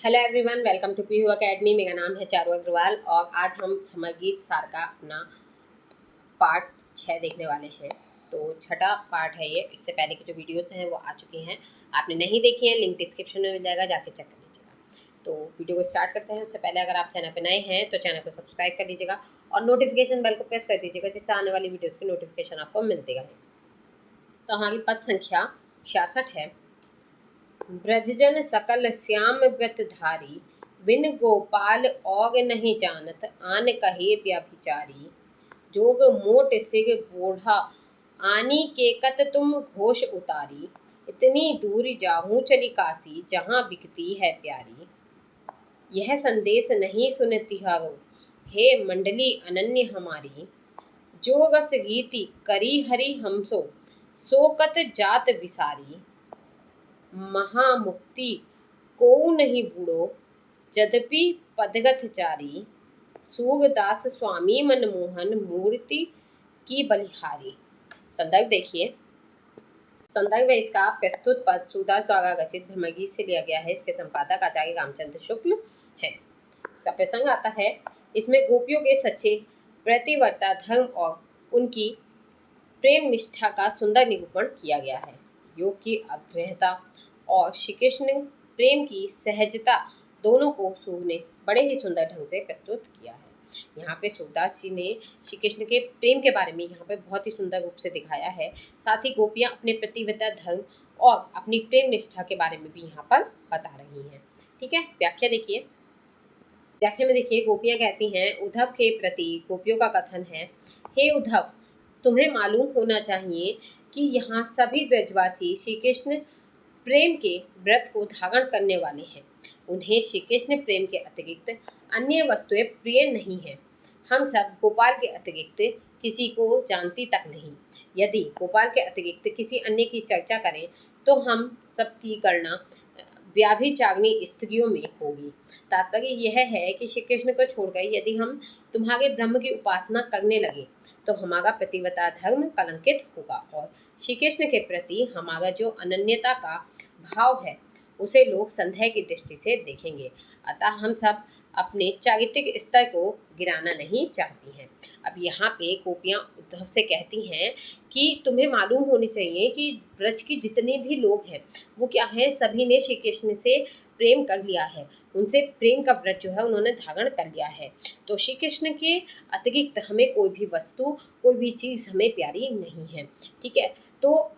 Hello everyone, welcome to Pihu academy. मेरा नाम है चारू अग्रवाल और आज हम हमारे गीत सार का अपना पार्ट 6 देखने वाले हैं। तो छठा पार्ट है ये। इससे पहले की जो वीडियोस हैं वो आ चुकी हैं, आपने नहीं देखी हैं, लिंक डिस्क्रिप्शन में मिल जाएगा, जाके चेक कर लीजिएगा। तो वीडियो को स्टार्ट करते हैं। उससे पहले अगर आप चैनल पर नए हैं तो चैनल को सब्सक्राइब कर लीजिएगा और नोटिफिकेशन बेल को प्रेस कर दीजिएगा, जिससे आने वाली वीडियोज़ की नोटिफिकेशन आपको मिलती रहे। तो हमारी पद संख्या 66 है। ब्रजजन सकल श्याम व्रत धारी, बिन गोपाल और नहीं जानत, आन कहे व्यभिचारी। जोग मोट सिर बोढ़ा, आनी के कत तुम घोष उतारी। इतनी दूर जाहूँ चली काशी, जहाँ बिकती है प्यारी। यह संदेश नहीं सुनती हो, हे मंडली अनन्य हमारी। जो रस गीति करी हरि हमसो, सो कत जात विसारी। महामुक्ति को नहीं बूढ़ो, यद्यपि पदगत जारी। सूरदास स्वामी मनमोहन, मूर्ति की बलिहारी। संदर्भ देखिए। संदर्भ इसका प्रस्तुत पद सूरदास द्वारा रचित भ्रमरगीत से लिया गया है। इसके संपादक आचार्य रामचंद्र शुक्ल है। इसका प्रसंग आता है, इसमें गोपियों के सच्चे प्रतिव्रता धर्म और उनकी प्रेम निष्ठा का सुंदर निरूपण किया गया है। योग की अग्रहता और श्री कृष्ण प्रेम की सहजता दोनों को सूर ने बड़े ही सुंदर ढंग से प्रस्तुत किया है। यहाँ पे सूरदास जी ने श्री कृष्ण के प्रेम के बारे में यहाँ पे बहुत ही सुंदर रूप से दिखाया है। साथ ही गोपियाँ अपने प्रतिव्रता धर्म और अपनी प्रेम निष्ठा के बारे में भी यहाँ पर बता रही हैं। ठीक है, व्याख्या देखिए। व्याख्या में देखिए, गोपियाँ कहती हैं, उद्धव के प्रति गोपियों का कथन है, हे उद्धव, तुम्हें मालूम होना चाहिए कि यहाँ सभी ब्रजवासी श्री कृष्ण प्रेम के व्रत को धारण करने वाले हैं। उन्हें श्री कृष्ण प्रेम के अतिरिक्त अन्य वस्तुएं प्रिय नहीं है। हम सब गोपाल के अतिरिक्त किसी को जानती तक नहीं। यदि गोपाल के अतिरिक्त किसी अन्य की चर्चा करें तो हम सबकी गणना व्याभिचारिणी स्त्रियों में होगी। तात्पर्य यह है कि श्री कृष्ण को छोड़कर यदि हम तुम्हारे ब्रह्म की उपासना करने लगे तो हमारा प्रतिव्रता धर्म कलंकित होगा और श्री कृष्ण के प्रति हमारा जो अनन्यता का भाव है उसे लोग संदेह की दृष्टि से देखेंगे। अतः हम सब अपने चारित्रिक स्तर को गिराना नहीं चाहती हैं। अब यहाँ पे गोपियाँ उद्धव से कहती हैं कि तुम्हें मालूम होनी चाहिए कि ब्रज के जितने भी लोग हैं वो क्या है, सभी ने श्री कृष्ण से प्रेम कर लिया है। उनसे प्रेम का व्रत जो है उन्होंने धारण कर लिया है। तो श्री कृष्ण के अतिरिक्त हमें कोई भी वस्तु, कोई भी चीज़ हमें प्यारी नहीं है। ठीक है, तो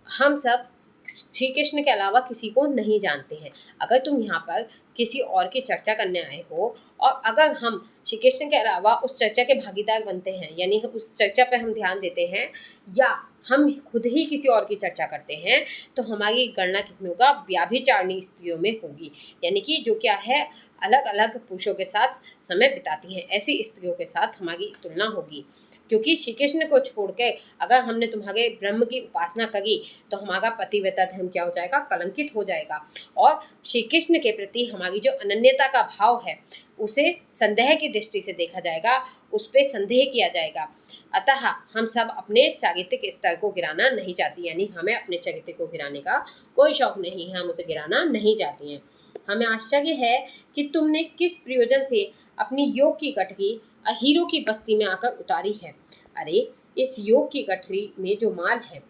हम सब श्री कृष्ण के अलावा किसी को नहीं जानते हैं। अगर तुम यहाँ पर किसी और की चर्चा करने आए हो और अगर हम श्री कृष्ण के अलावा उस चर्चा के भागीदार बनते हैं, यानी उस चर्चा पर हम ध्यान देते हैं या हम खुद ही किसी और की चर्चा करते हैं, तो हमारी गणना किसमें होगा, व्याभिचारिणी स्त्रियों में होगी। यानी कि जो क्या है, अलग अलग पुरुषों के साथ समय बिताती हैं, ऐसी स्त्रियों के साथ हमारी तुलना होगी। क्योंकि श्री कृष्ण को छोड़ के अगर हमने तुम्हारे ब्रह्म की उपासना करी तो हमारा पतिव्रता धर्म क्या हो जाएगा, कलंकित हो जाएगा और श्री कृष्ण के प्रति हमारी जो अनन्यता का भाव है उसे संदेह की दृष्टि से देखा जाएगा, उस पर संदेह किया जाएगा। अतः हम सब अपने चारित्रिक स्तर को गिराना नहीं चाहती, यानी हमें अपने चरित्र को गिराने का कोई शौक नहीं है, हम उसे गिराना नहीं चाहती हैं। हमें आश्चर्य है कि तुमने किस प्रयोजन से अपनी योग की गठरी हीरो की बस्ती में आकर उतारी है। अरे, इस योग की गठरी में जो माल है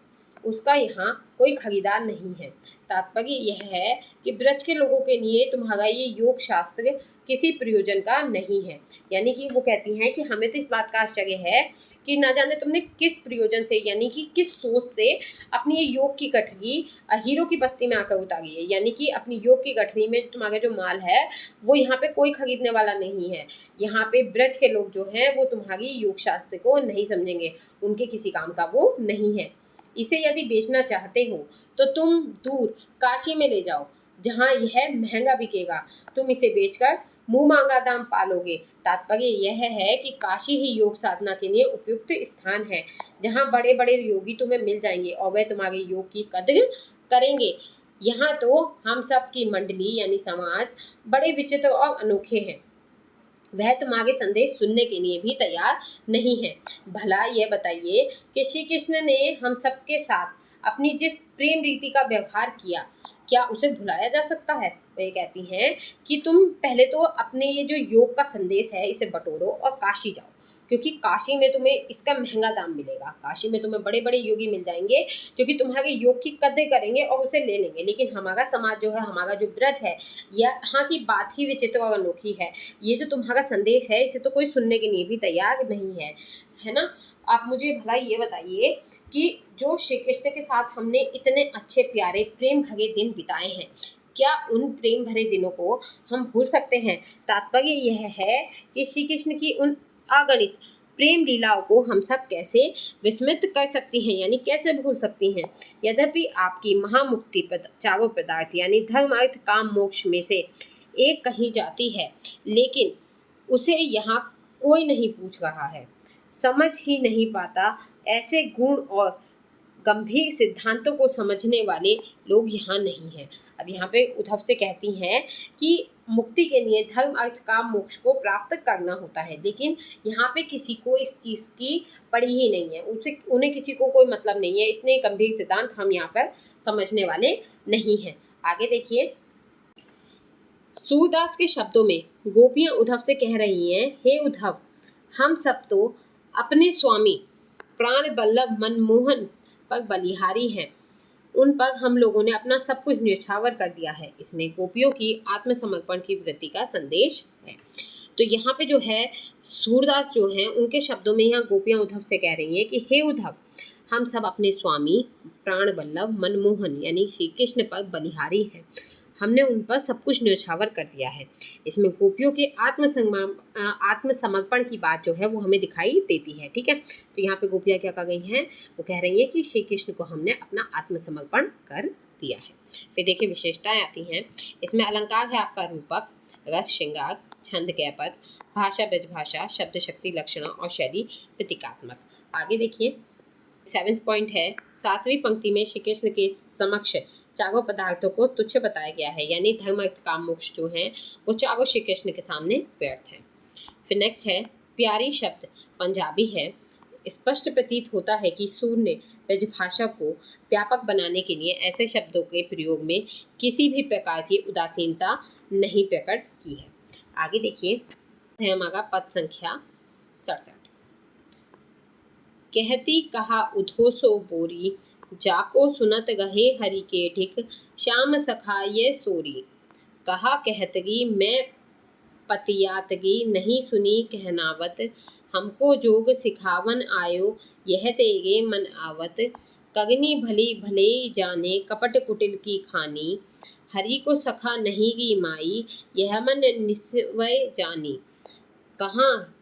उसका यहाँ कोई खरीदार नहीं है। तात्पर्य यह है कि ब्रज के लोगों के लिए तुम्हारा ये योग शास्त्र किसी प्रयोजन का नहीं है। यानी कि वो कहती हैं कि हमें तो इस बात का आश्चर्य है कि ना जाने तुमने किस प्रयोजन से, यानी कि किस सोच से अपनी ये योग की गठरी हीरो की बस्ती में आकर उतारी है। यानी कि अपनी योग की गठरी में तुम्हारा जो माल है वो यहाँ पे कोई खरीदने वाला नहीं है। यहाँ पे ब्रज के लोग जो हैं वो तुम्हारी योग शास्त्र को नहीं समझेंगे, उनके किसी काम का वो नहीं है। इसे यदि बेचना चाहते हो तो तुम दूर काशी में ले जाओ, जहाँ यह महंगा बिकेगा। तुम इसे बेचकर मुंह मांगा दाम पालोगे। तात्पर्य यह है कि काशी ही योग साधना के लिए उपयुक्त स्थान है, जहाँ बड़े बड़े योगी तुम्हें मिल जाएंगे और वह तुम्हारे योग की कद्र करेंगे। यहाँ तो हम सब की मंडली यानी समाज बड़े विचित्र और अनोखे हैं, वह तुम्हारे संदेश सुनने के लिए भी तैयार नहीं है। भला यह बताइए कि श्री कृष्ण ने हम सबके साथ अपनी जिस प्रेम रीति का व्यवहार किया, क्या उसे भुलाया जा सकता है? तो ये कहती हैं कि तुम पहले तो अपने ये जो योग का संदेश है इसे बटोरो और काशी जाओ, क्योंकि काशी में तुम्हें इसका महंगा दाम मिलेगा। काशी में तुम्हें बड़े बड़े योगी मिल जाएंगे जो कि तुम्हारे योग की कदर करेंगे और उसे ले लेंगे। लेकिन हमारा समाज जो है, हमारा जो ब्रज है, यहाँ की बात ही विचित्र और अनोखी है। ये जो तुम्हारा संदेश है इसे तो कोई सुनने के लिए भी तैयार नहीं है, है ना। आप मुझे भला ये बताइए कि जो श्री कृष्ण के साथ हमने इतने अच्छे प्यारे प्रेम भरे दिन बिताए हैं, क्या उन प्रेम भरे दिनों को हम भूल सकते हैं? तात्पर्य यह है कि श्री कृष्ण की उन अगणित प्रेम लीलाओं को हम सब कैसे विस्मृत कर सकती हैं, यानी कैसे भूल सकती हैं। यद्यपि आपकी महामुक्ति चारों पदार्थ यानी धर्म अर्थ काम मोक्ष में से एक कही जाती है, लेकिन उसे यहाँ कोई नहीं पूछ रहा है, समझ ही नहीं पाता। ऐसे गुण और गंभीर सिद्धांतों को समझने वाले लोग यहाँ नहीं हैं। अब यहाँ पे उद्धव से कहती हैं कि मुक्ति के लिए धर्म अर्थ काम मोक्ष को प्राप्त करना होता है, लेकिन यहाँ पे किसी को इस चीज की पड़ी ही नहीं है, उन्हें किसी को कोई मतलब नहीं है। इतने गंभीर सिद्धांत हम यहाँ पर समझने वाले नहीं हैं। आगे देखिए, सूरदास के शब्दों में गोपियां उद्धव से कह रही हैं, हे उद्धव, हम सब तो अपने स्वामी प्राण बल्लभ मनमोहन पर बलिहारी हैं, उन पर हम लोगों ने अपना सब कुछ न्यौछावर कर दिया है। इसमें गोपियों की आत्मसमर्पण की वृत्ति का संदेश है। तो यहाँ पे जो है सूरदास जो हैं उनके शब्दों में यहाँ गोपियां उद्धव से कह रही हैं कि हे उद्धव, हम सब अपने स्वामी प्राण बल्लभ मनमोहन यानी श्री कृष्ण पर बलिहारी हैं, हमने उन पर सब कुछ न्यौछावर कर दिया है। इसमें गोपियों के आत्मसमर्पण की बात जो है वो हमें दिखाई देती है। ठीक है, तो यहाँ पे गोपियाँ क्या कर गई हैं, वो कह रही हैं कि श्री कृष्ण को हमने अपना आत्मसमर्पण कर दिया है। फिर देखिए विशेषताएं आती हैं। इसमें अलंकार है आपका रूपक, रस श्रृंगार, छंद कैपद, भाषा ब्रजभाषा, शब्द शक्ति लक्षण और शैली प्रतीकात्मक। आगे देखिए 7वां पॉइंट है, 7वीं पंक्ति में श्री कृष्ण के समक्ष चारों पदार्थों को तुच्छ बताया गया है, यानी धर्म अर्थ काम मोक्ष जो हैं वो चारों श्री कृष्ण के सामने व्यर्थ हैं। फिर नेक्स्ट है, प्यारी शब्द पंजाबी है। स्पष्ट प्रतीत होता है कि सूर ने ब्रजभाषा को व्यापक बनाने के लिए ऐसे शब्दों के प्रयोग में किसी भी प्रकार की उदासीनता नहीं प्रकट की है। आगे देखिए है हमारा पद संख्या 67। कहती कहा उधो सो बोरी, जाको सुनत गहे हरि के ढिक, श्याम सखा ये सोरी। कहा कहतगी मैं पतियातगी, नहीं सुनी कहनावत, हमको जोग सिखावन आयो, यह तेरे मन आवत। कगनी भली भले जाने, कपट कुटिल की खानी, हरि को सखा नहीं गी माई, यह मन निस्वय जानी। कहाँ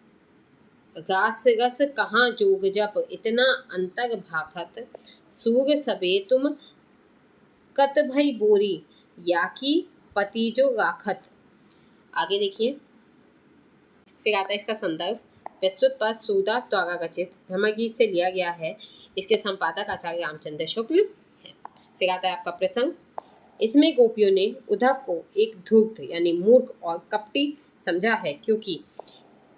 गास रस कहाँ जोग जप, इतना अंतर भाखत, सूग सबे तुम कत भई बोरी, या की पति जो राखत। आगे देखिए, फिर आता है इसका संदर्भ। प्रस्तुत पद सूरदास द्वारा रचित भ्रमरगीत से लिया गया है। इसके संपादक आचार्य रामचंद्र शुक्ल है। फिर आता है आपका प्रसंग। इसमें गोपियों ने उद्धव को एक धूर्त यानी मूर्ख और कपटी समझा है, क्योंकि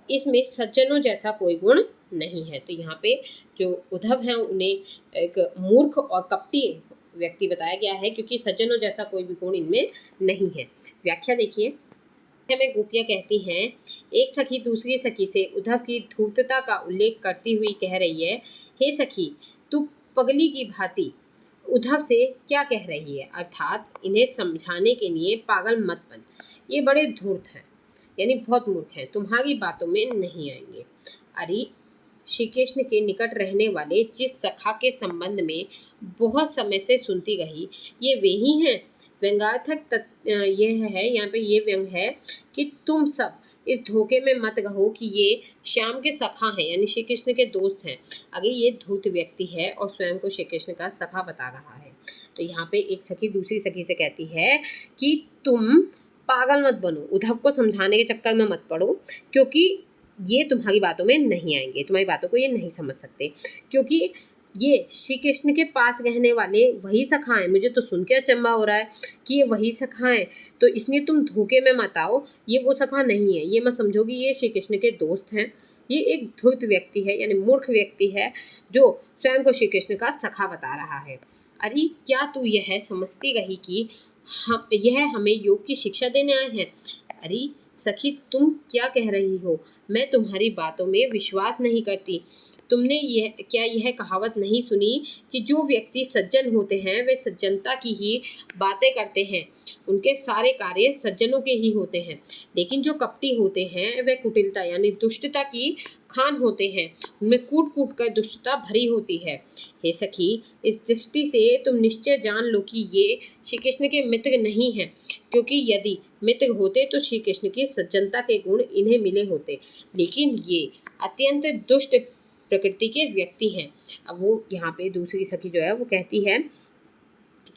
इसमें सज्जनों जैसा कोई गुण नहीं है। तो यहाँ पे जो उद्धव हैं उन्हें एक मूर्ख और कपटी व्यक्ति बताया गया है, क्योंकि सज्जनों जैसा कोई भी गुण इनमें नहीं है। व्याख्या देखिए, हमें गोपियाँ कहती हैं, एक सखी दूसरी सखी से उद्धव की धूर्तता का उल्लेख करती हुई कह रही है, हे सखी, तू पगली की भांति उद्धव से क्या कह रही है, अर्थात इन्हें समझाने के लिए पागल मत बन, ये बड़े धूर्त हैं यानी बहुत मूर्ख हैं, तुम्हारी बातों में नहीं आएंगे। अरे श्री कृष्ण के निकट रहने वाले जिस सखा के संबंध में बहुत समय से सुनती रही, ये वे ही हैं। व्यंग्यार्थक यह है, यहाँ पे ये व्यंग है कि तुम सब इस धोखे में मत रहो कि ये श्याम के सखा हैं यानी श्री कृष्ण के दोस्त हैं। अगर ये धूर्त व्यक्ति है और स्वयं को श्री कृष्ण का सखा बता रहा है। तो यहाँ पे एक सखी दूसरी सखी से कहती है कि तुम पागल मत बनो, उद्धव को समझाने के चक्कर में मत पड़ो, क्योंकि ये तुम्हारी बातों में नहीं आएंगे, तुम्हारी बातों को ये नहीं समझ सकते, क्योंकि ये श्री कृष्ण के पास रहने वाले वही सखा हैं। मुझे तो सुन के अचंभा हो रहा है कि ये वही सखा हैं, तो इसलिए तुम धोखे में मत आओ, ये वो सखा नहीं है, ये मत समझो कि ये श्री कृष्ण के दोस्त हैं। ये एक धूर्त व्यक्ति है यानी मूर्ख व्यक्ति है जो स्वयं को श्री कृष्ण का सखा बता रहा है। अरे क्या तू यह समझती रही कि यह हमें योग की शिक्षा देने आए हैं। अरे सखी, तुम क्या कह रही हो? मैं तुम्हारी बातों में विश्वास नहीं करती। तुमने यह कहावत नहीं सुनी कि जो व्यक्ति सज्जन होते हैं वे सज्जनता की ही बातें करते हैं, उनके सारे कार्य सज्जनों के ही होते हैं। लेकिन जो कपटी होते हैं वे कुटिलता यानी दुष्टता की खान होते हैं, उनमें कूट कूट कर दुष्टता भरी होती है। हे सखी, इस दृष्टि से तुम निश्चय जान लो कि ये श्री कृष्ण के मित्र नहीं हैं, क्योंकि यदि मित्र होते तो श्री कृष्ण की सज्जनता के गुण इन्हें मिले होते, लेकिन ये अत्यंत दुष्ट प्रकृति के व्यक्ति हैं। अब वो यहाँ पे दूसरी सखी जो है वो कहती है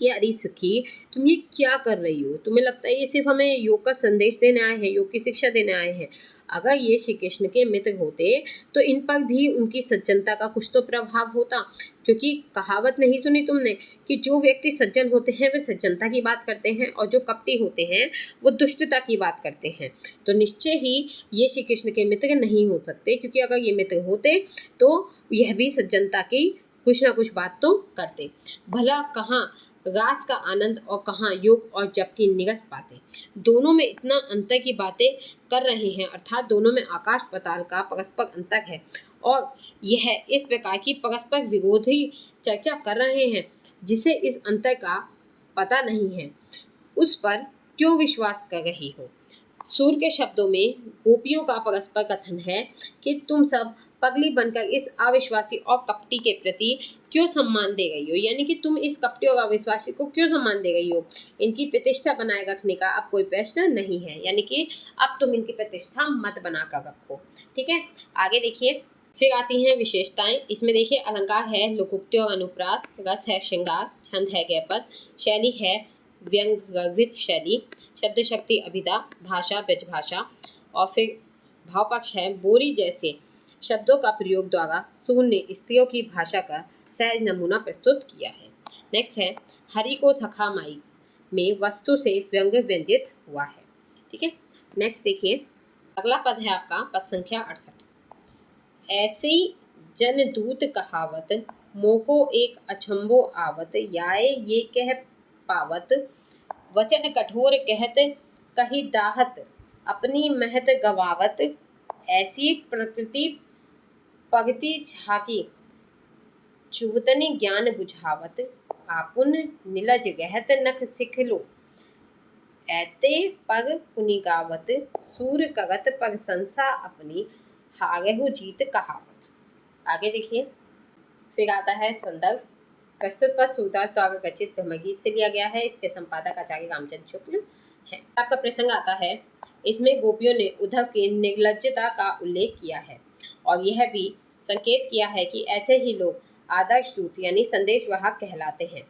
कि अरे सखी, तुम ये क्या कर रही हो? तुम्हें लगता है ये सिर्फ हमें योग का संदेश देने आए हैं, योग की शिक्षा देने आए हैं? अगर ये श्री कृष्ण के मित्र होते तो इन पर भी उनकी सज्जनता का कुछ तो प्रभाव होता, क्योंकि कहावत नहीं सुनी तुमने कि जो व्यक्ति सज्जन होते हैं वे सज्जनता की बात करते हैं और जो कपटी होते हैं वो दुष्टता की बात करते हैं। तो निश्चय ही ये श्री कृष्ण के मित्र नहीं हो सकते, क्योंकि अगर ये मित्र होते तो यह भी सज्जनता की कुछ ना कुछ बात तो करते। भला कहाँ रास का आनंद और कहाँ योग और जप की निगस पाते। दोनों में इतना अंतर की बातें कर रहे हैं, अर्थात दोनों में आकाश पाताल का परस्पर अंतर है, और यह इस प्रकार की परस्पर विरोधी चर्चा कर रहे हैं जिसे इस अंतर का पता नहीं है, उस पर क्यों विश्वास कर रही हो? सूर के शब्दों में गोपियों का परस्पर कथन है कि तुम सब पगली बनकर इस अविश्वासी और कपटी के प्रति क्यों सम्मान दे रही हो, यानी कि तुम इस कपटी और अविश्वासी को क्यों सम्मान दे रही हो? इनकी प्रतिष्ठा बनाए रखने का अब कोई प्रश्न नहीं है, यानी कि अब तुम इनकी प्रतिष्ठा मत बनाकर रखो। ठीक है, आगे देखिए। फिर आती हैं विशेषताएं। इसमें देखिए, अलंकार है लोकोक्ति और अनुप्रास, रस है श्रृंगार, छंद है गैपद, शैली है व्यंग गर्भित शैली, शब्द शक्ति अभिधा, भाषा ब्रजभाषा, और फिर भाव पक्ष है बोरी जैसे शब्दों का प्रयोग द्वारा सूर ने स्त्रियों की भाषा का सहज नमूना प्रस्तुत किया है। नेक्स्ट है हरि को सखा माई में वस्तु से व्यंग व्यंजित हुआ है। ठीक है, नेक्स्ट देखिए, अगला पद है आपका पद संख्या 68। ऐसी जनदूत कहावत मोको एक अचंबो आवत, याय ये कह पावत, वचन कठोर कहत कही दाहत, अपनी महत गवावत, ऐसी प्रकृति पगति झाकी, चुवतनि ज्ञान बुझावत, आपुन नीलज गहत नख सिख लो, ऐते पग पुनि गावत, सूर कगत पग संसा अपनी, हागहु जीत कहावत। आगे देखिए, फिर आता है संदर्भ। प्रस्तुत पद सूरदास द्वारा रचित ब्रह्मगीत से लिया गया है। इसके संपादक आचार्य रामचंद्र शुक्ल है। आपका प्रसंग आता है, इसमें गोपियों ने उद्धव की निर्लज्जता का उल्लेख किया है और यह भी संकेत किया है कि ऐसे ही लोग आदर्श दूत यानी संदेश वाहक कहलाते हैं।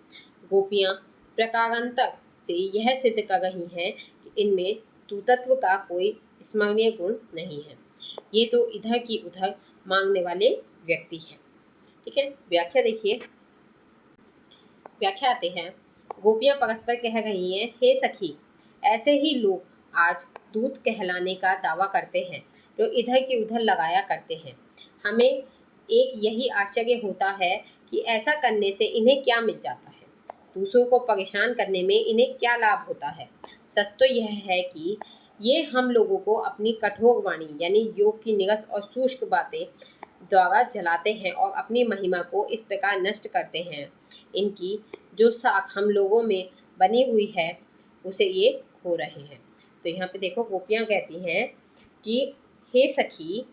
गोपियां प्रकारांतर से यह सिद्ध कर रही हैं कि इनमें दूतत्व का कोई स्मरणीय गुण नहीं है। ये तो इधर की उधर मांगने वाले व्यक्ति हैं। ठीक है, व्याख्या देखिए। व्याख्या आते हैं, गोपियां परस्पर कह रही हैं, हे सखी, ऐसे ही लोग आज दूत कहलाने का दावा करते हैं जो इधर की उधर लगाया करते हैं। हमें एक यही आश्चर्य होता है कि ऐसा करने से इन्हें क्या मिल जाता है, दूसरों को परेशान करने में इन्हें क्या लाभ होता है। सच तो यह है कि ये हम लोगों को अपनी कठोर वाणी यानी योग की निगस और शुष्क बातें द्वारा जलाते हैं और अपनी महिमा को इस प्रकार नष्ट करते हैं। इनकी जो साख हम लोगों में बनी हुई है उसे ये खो रहे हैं। तो यहाँ पे देखो, गोपियाँ कहती हैं कि हे सखी,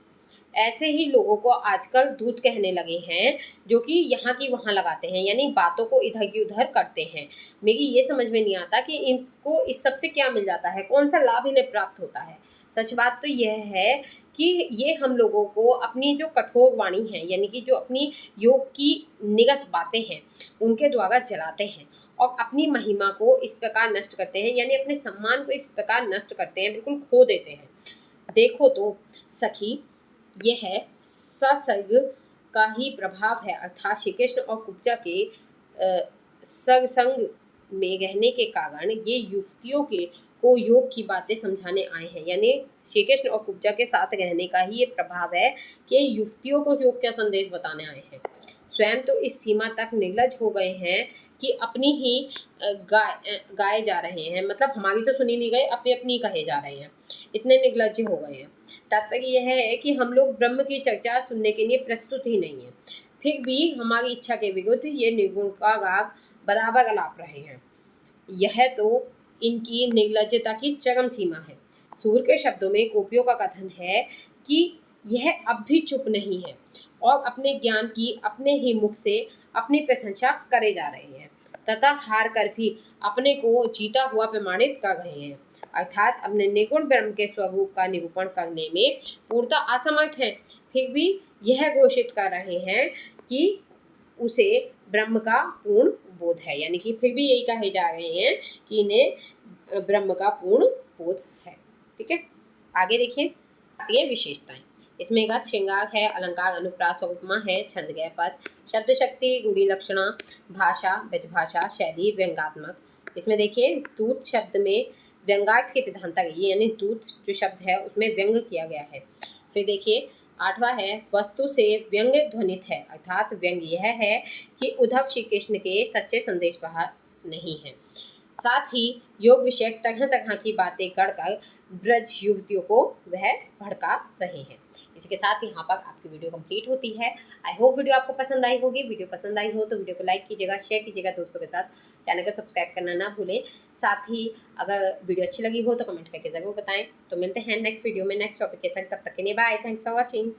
ऐसे ही लोगों को आजकल दूत कहने लगे हैं जो कि यहाँ की वहाँ लगाते हैं, यानी बातों को इधर की उधर करते हैं। मेरी ये समझ में नहीं आता कि इनको इस सब से क्या मिल जाता है, कौन सा लाभ इन्हें प्राप्त होता है। सच बात तो यह है कि ये हम लोगों को अपनी जो कठोर वाणी है यानी कि जो अपनी योग की निगस बातें हैं उनके द्वारा जलाते हैं और अपनी महिमा को इस प्रकार नष्ट करते हैं, यानी अपने सम्मान को इस प्रकार नष्ट करते हैं, बिल्कुल खो देते हैं। देखो तो सखी, यह सत्संग का ही प्रभाव है, अर्थात श्री कृष्ण और कुब्जा के सत्संग में रहने के कारण ये युवतियों के को योग की बातें समझाने आए हैं। यानी श्री कृष्ण और कुब्जा के साथ रहने का ही ये प्रभाव है कि युवतियों को योग का संदेश बताने आए हैं। स्वयं तो इस सीमा तक निर्लज हो गए हैं कि अपनी ही गाए जा रहे हैं, मतलब हमारी तो सुनी नहीं गए, अपनी अपनी कहे जा रहे हैं, इतने निर्लज हो गए हैं। तात्पर्य यह है कि हम लोग ब्रह्म की चर्चा सुनने के लिए प्रस्तुत ही नहीं है, फिर भी हमारी इच्छा के विरुद्ध ये निर्गुण का राग बराबर अलाप रहे हैं। यह तो इनकी निर्लज्जता की चरम सीमा है। सूर के शब्दों में गोपियों का कथन है कि यह अब भी चुप नहीं है और अपने ज्ञान की अपने ही मुख से अपनी प्रशंसा करे जा रहे हैं तथा हार कर भी अपने को जीता हुआ प्रमाणित कर रहे हैं, अर्थात अपने निर्गुण ब्रह्म के स्वरूप का निरूपण करने में पूर्णतः असमर्थ हैं, फिर भी यह घोषित कर रहे हैं कि उसे ब्रह्म का पूर्ण बोध है, यानी कि फिर भी यही कहे जा रहे हैं कि इन्हें ब्रह्म का पूर्ण बोध है। ठीक है, आगे देखिए आती है विशेषताएं। इसमें रस श्रृंगार है, अलंकार अनुप्रास उपमा है, छंद गय पद, शब्द शक्ति, रूढ़ि लक्षणा, भाषा व्यजभाषा, शैली व्यंगात्मक। इसमें देखिए दूत शब्द में व्यंगार्थ की प्रधानता रही है, यानी दूत जो शब्द है उसमें व्यंग किया गया है। फिर देखिए 8वां है वस्तु से व्यंग ध्वनित है, अर्थात व्यंग यह है कि उद्धव श्री कृष्ण के सच्चे संदेश बाहर नहीं है। साथ ही योग विषयक तरह तरह की बातें करकर ब्रज युवतियों को वह भड़का रहे हैं। इसके साथ यहाँ पर आपकी वीडियो कंप्लीट होती है। आई होप वीडियो आपको पसंद आई होगी। वीडियो पसंद आई हो तो वीडियो को लाइक कीजिएगा, शेयर कीजिएगा दोस्तों के साथ, चैनल को सब्सक्राइब करना ना भूलें। साथ ही अगर वीडियो अच्छी लगी हो तो कमेंट करके ज़रूर बताएं। तो मिलते हैं नेक्स्ट वीडियो में नेक्स्ट टॉपिक के साथ, तब तक के लिए बाय, थैंक्स फॉर वॉचिंग।